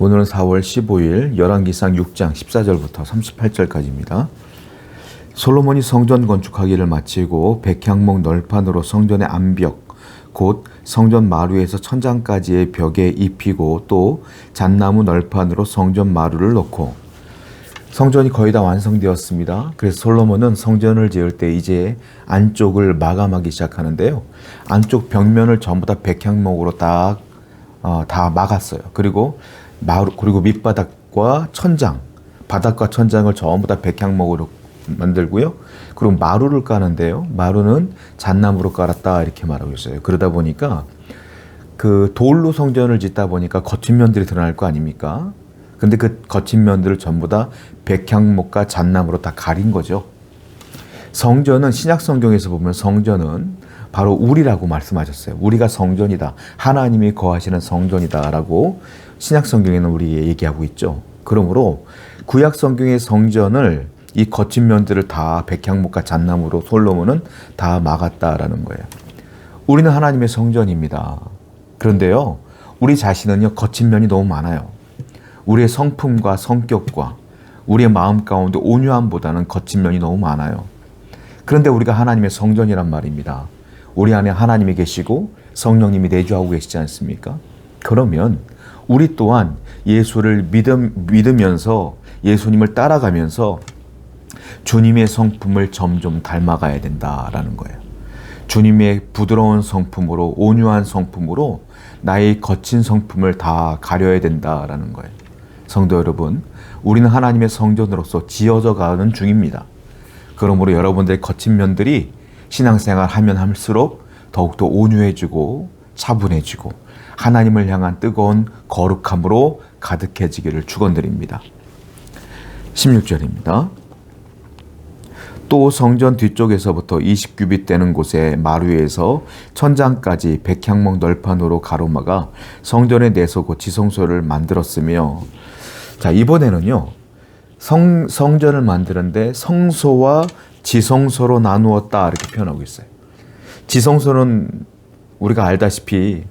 오늘은 4월 15일 열왕기상 6장 14절부터 38절까지입니다. 솔로몬이 성전 건축하기를 마치고 백향목 널판으로 성전의 암벽 곧 성전 마루에서 천장까지의 벽에 입히고 또 잣나무 널판으로 성전 마루를 넣고 성전이 거의 다 완성되었습니다. 그래서 솔로몬은 성전을 지을 때 이제 안쪽을 마감하기 시작하는데요. 안쪽 벽면을 전부 다 백향목으로 다 막았어요. 그리고 밑바닥과 천장, 바닥과 천장을 전부 다 백향목으로 만들고요. 그리고 마루를 까는데요. 마루는 잣나무로 깔았다 이렇게 말하고 있어요. 그러다 보니까 그 돌로 성전을 짓다 보니까 거친 면들이 드러날 거 아닙니까? 근데 그 거친 면들을 전부 다 백향목과 잣나무로 다 가린 거죠. 성전은 신약 성경에서 보면 성전은 바로 우리라고 말씀하셨어요. 우리가 성전이다. 하나님이 거하시는 성전이다라고 신약 성경에는 우리 얘기하고 있죠. 그러므로 구약 성경의 성전을 이 거친 면들을 다 백향목과 잣나무로 솔로몬은 다 막았다라는 거예요. 우리는 하나님의 성전입니다. 그런데요, 우리 자신은요 거친 면이 너무 많아요. 우리의 성품과 성격과 우리의 마음 가운데 온유함보다는 거친 면이 너무 많아요. 그런데 우리가 하나님의 성전이란 말입니다. 우리 안에 하나님이 계시고 성령님이 내주하고 계시지 않습니까? 그러면 우리 또한 예수를 믿으면서 예수님을 따라가면서 주님의 성품을 점점 닮아가야 된다라는 거예요. 주님의 부드러운 성품으로, 온유한 성품으로 나의 거친 성품을 다 가려야 된다라는 거예요. 성도 여러분, 우리는 하나님의 성전으로서 지어져 가는 중입니다. 그러므로 여러분들의 거친 면들이 신앙생활 하면 할수록 더욱더 온유해지고 차분해지고 하나님을 향한 뜨거운 거룩함으로 가득해지기를 축원드립니다. 16절입니다. 또 성전 뒤쪽에서부터 20규빗 되는 곳에 마루에서 천장까지 백향목 널판으로 가로막아 성전에 내서고 지성소를 만들었으며, 자, 이번에는요 성전을 만드는데 성소와 지성소로 나누었다 이렇게 표현하고 있어요. 지성소는 우리가 알다시피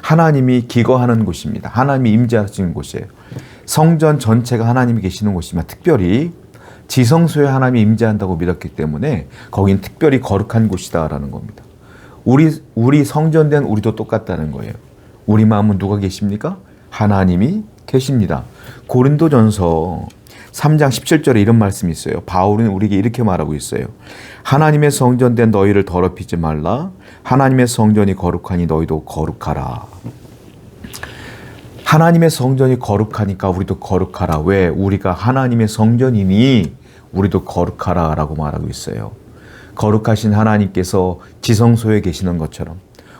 하나님이 기거하는 곳입니다. 하나님이 임재하시는 곳이에요. 성전 전체가 하나님이 계시는 곳이지만 특별히 지성소에 하나님이 임재한다고 믿었기 때문에 거긴 특별히 거룩한 곳이다라는 겁니다. 우리 성전된 우리도 똑같다는 거예요. 우리 마음은 누가 계십니까? 하나님이 계십니다. 고린도전서 3장 17절에 이런 말씀이 있어요. 바울은 우리에게 이렇게 말하고 있어요. 하나님의 성전된 너희를 더럽히지 말라. 하나님의 성전이 거룩하니 너희도 거룩하라. 하나님의 성전이 거룩하니까 우리도 거룩하라. 왜? 우리가 하나님의 성전이니 우리도 거룩하라 라고 말하고 있어요. 거룩하신 하나님께서 지성소에 계시는 것처럼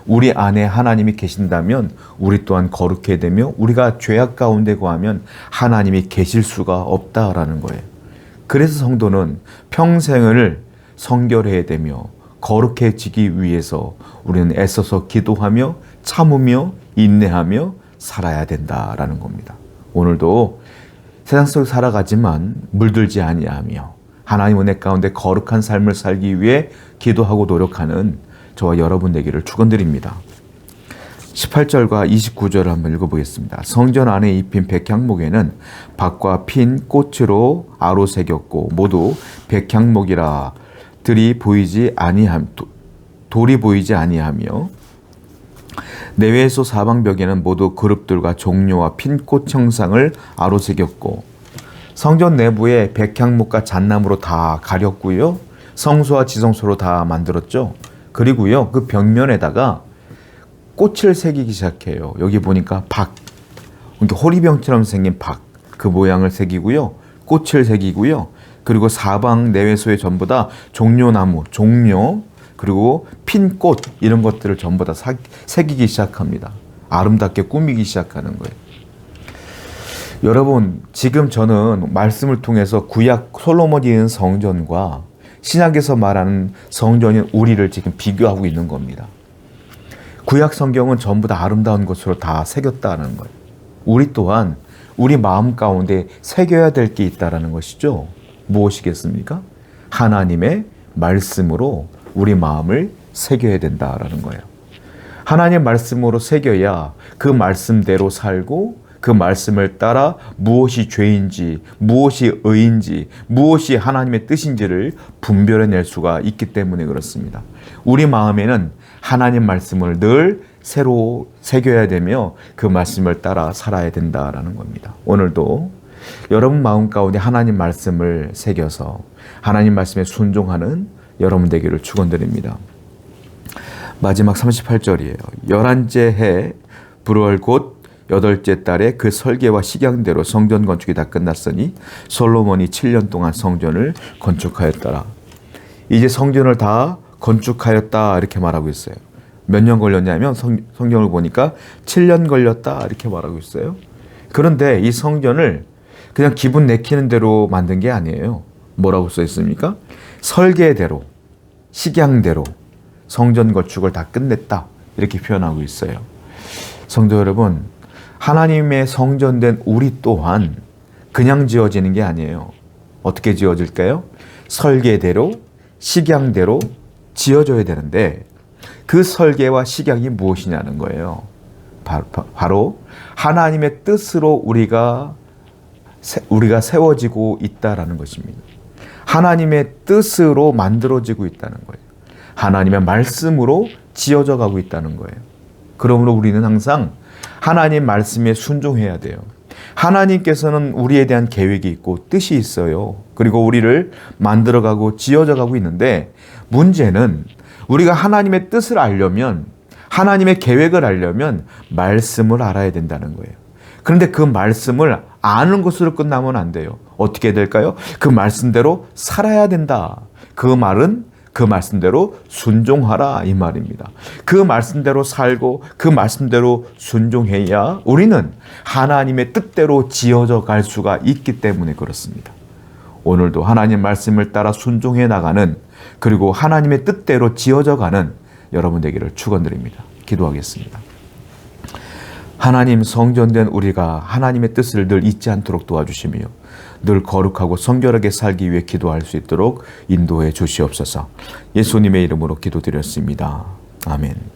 우리 안에 하나님이 계신다면 우리 또한 거룩해야 되며 우리가 죄악 가운데 거하면 하나님이 계실 수가 없다라는 거예요. 그래서 성도는 평생을 성결해야 되며 거룩해지기 위해서 우리는 애써서 기도하며 참으며 인내하며 살아야 된다라는 겁니다. 오늘도 세상 속에 살아가지만 물들지 아니하며 하나님 은혜 가운데 거룩한 삶을 살기 위해 기도하고 노력하는 저와 여러분 되기를 축원드립니다. 18절과 29절을 한번 읽어보겠습니다. 성전 안에 입힌 백향목에는 밭과 핀 꽃으로 아로 새겼고 모두 백향목이라 돌이 보이지 아니하며 내외소 사방벽에는 모두 그룹들과 종려와 핀 꽃 형상을 아로 새겼고 성전 내부에 백향목과 잣나무로 다 가렸고요. 성소와 지성소로 다 만들었죠. 그리고요 그 벽면에다가 꽃을 새기기 시작해요. 여기 보니까 이렇게 호리병처럼 생긴 그 모양을 새기고요. 꽃을 새기고요. 그리고 사방 내외소에 전부 다 종려나무, 그리고 핀 꽃 이런 것들을 전부 다 새기기 시작합니다. 아름답게 꾸미기 시작하는 거예요. 여러분, 지금 저는 말씀을 통해서 구약 솔로몬이 있는 성전과 신약에서 말하는 성전인 우리를 지금 비교하고 있는 겁니다. 구약 성경은 전부 다 아름다운 것으로 다 새겼다는 거예요. 우리 또한 우리 마음 가운데 새겨야 될 게 있다는 것이죠. 무엇이겠습니까? 하나님의 말씀으로 우리 마음을 새겨야 된다라는 거예요. 하나님의 말씀으로 새겨야 그 말씀대로 살고 그 말씀을 따라 무엇이 죄인지, 무엇이 의인지, 무엇이 하나님의 뜻인지를 분별해낼 수가 있기 때문에 그렇습니다. 우리 마음에는 하나님 말씀을 늘 새로 새겨야 되며 그 말씀을 따라 살아야 된다라는 겁니다. 오늘도 여러분 마음 가운데 하나님 말씀을 새겨서 하나님 말씀에 순종하는 여러분 되기를 축원드립니다. 마지막 38절이에요. 11째 해 불월 곧 8째 달에 그 설계와 식양대로 성전 건축이 다 끝났으니 솔로몬이 7년 동안 성전을 건축하였더라. 이제 성전을 다 건축하였다 이렇게 말하고 있어요. 몇 년 걸렸냐면 성경을 보니까 7년 걸렸다 이렇게 말하고 있어요. 그런데 이 성전을 그냥 기분 내키는 대로 만든 게 아니에요. 뭐라고 써 있습니까? 설계대로, 식양대로 성전 건축을 다 끝냈다 이렇게 표현하고 있어요. 성도 여러분, 하나님의 성전된 우리 또한 그냥 지어지는 게 아니에요. 어떻게 지어질까요? 설계대로, 식양대로 지어져야 되는데 그 설계와 식양이 무엇이냐는 거예요. 바로 하나님의 뜻으로 우리가 세워지고 있다라는 것입니다. 하나님의 뜻으로 만들어지고 있다는 거예요. 하나님의 말씀으로 지어져 가고 있다는 거예요. 그러므로 우리는 항상 하나님 말씀에 순종해야 돼요. 하나님께서는 우리에 대한 계획이 있고 뜻이 있어요. 그리고 우리를 만들어가고 지어져가고 있는데 문제는 우리가 하나님의 뜻을 알려면 하나님의 계획을 알려면 말씀을 알아야 된다는 거예요. 그런데 그 말씀을 아는 것으로 끝나면 안 돼요. 어떻게 될까요? 그 말씀대로 살아야 된다. 그 말은 그 말씀대로 순종하라 이 말입니다. 그 말씀대로 살고 그 말씀대로 순종해야 우리는 하나님의 뜻대로 지어져 갈 수가 있기 때문에 그렇습니다. 오늘도 하나님 말씀을 따라 순종해 나가는 그리고 하나님의 뜻대로 지어져 가는 여러분 되기를 축원드립니다. 기도하겠습니다. 하나님 성전된 우리가 하나님의 뜻을 늘 잊지 않도록 도와주시며 늘 거룩하고 성결하게 살기 위해 기도할 수 있도록 인도해 주시옵소서. 예수님의 이름으로 기도드렸습니다. 아멘.